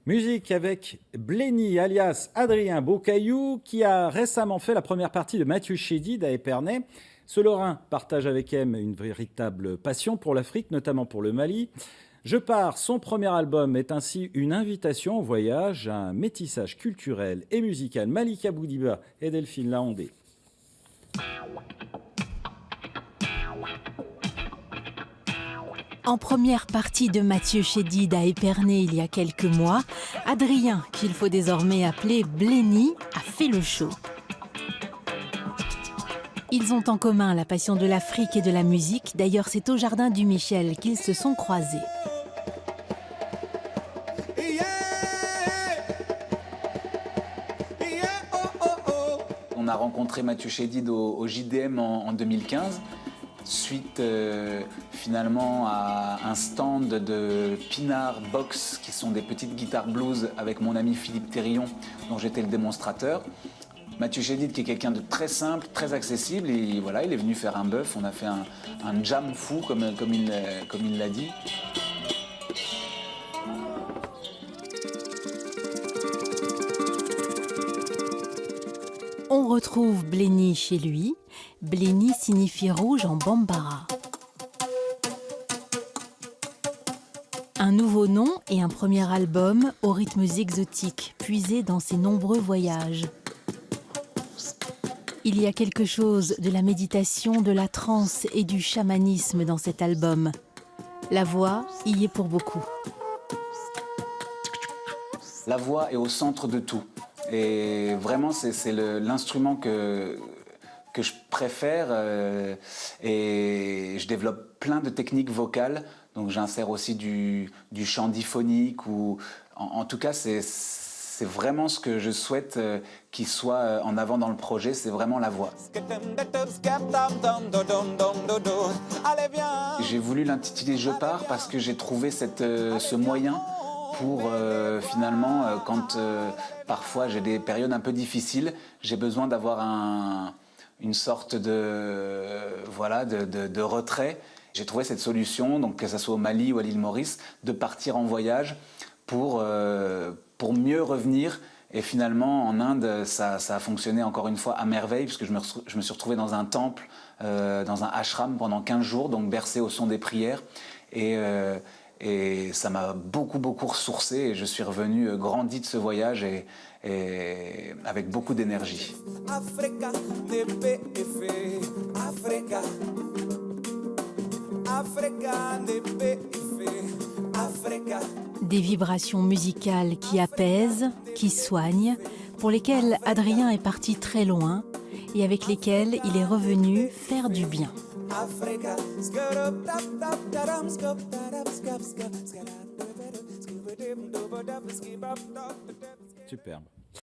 Musique avec Blény, alias Adrien Beaucaillou, qui a récemment fait la première partie de Mathieu Chédid à Épernay. Ce Lorrain partage avec M une véritable passion pour l'Afrique, notamment pour le Mali. Je pars, son premier album est ainsi une invitation au voyage, à un métissage culturel et musical. Malika Boudiba et Delphine Laondé. En première partie de Mathieu Chédid à Épernay il y a quelques mois, Adrien, qu'il faut désormais appeler Blény, a fait le show. Ils ont en commun la passion de l'Afrique et de la musique. D'ailleurs, c'est au Jardin du Michel qu'ils se sont croisés. On a rencontré Mathieu Chédid au JDM en 2015. Suite finalement à un stand de Pinard Box, qui sont des petites guitares blues, avec mon ami Philippe Thérillon, dont j'étais le démonstrateur. Mathieu Chédid, qui est quelqu'un de très simple, très accessible, et voilà, il est venu faire un bœuf. On a fait un jam fou, comme il l'a dit. On retrouve Blény chez lui. Blény signifie rouge en bambara. Un nouveau nom et un premier album aux rythmes exotiques, puisés dans ses nombreux voyages. Il y a quelque chose de la méditation, de la transe et du chamanisme dans cet album. La voix y est pour beaucoup. La voix est au centre de tout. Et vraiment, c'est l'instrument que je préfère. Et je développe plein de techniques vocales. Donc j'insère aussi du chant diphonique. En tout cas, c'est vraiment ce que je souhaite qu'il soit en avant dans le projet. C'est vraiment la voix. J'ai voulu l'intituler Je pars parce que j'ai trouvé ce moyen pour finalement, quand parfois j'ai des périodes un peu difficiles, j'ai besoin d'avoir une sorte de retrait. J'ai trouvé cette solution, donc que ce soit au Mali ou à l'île Maurice, de partir en voyage pour mieux revenir. Et finalement, en Inde, ça a fonctionné encore une fois à merveille, puisque je me suis retrouvé dans un temple, dans un ashram pendant 15 jours, donc bercé au son des prières. Et ça m'a beaucoup ressourcé, et je suis revenu grandi de ce voyage et avec beaucoup d'énergie. Des vibrations musicales qui apaisent, qui soignent, pour lesquelles Adrien est parti très loin et avec lesquelles il est revenu faire du bien. Superbe.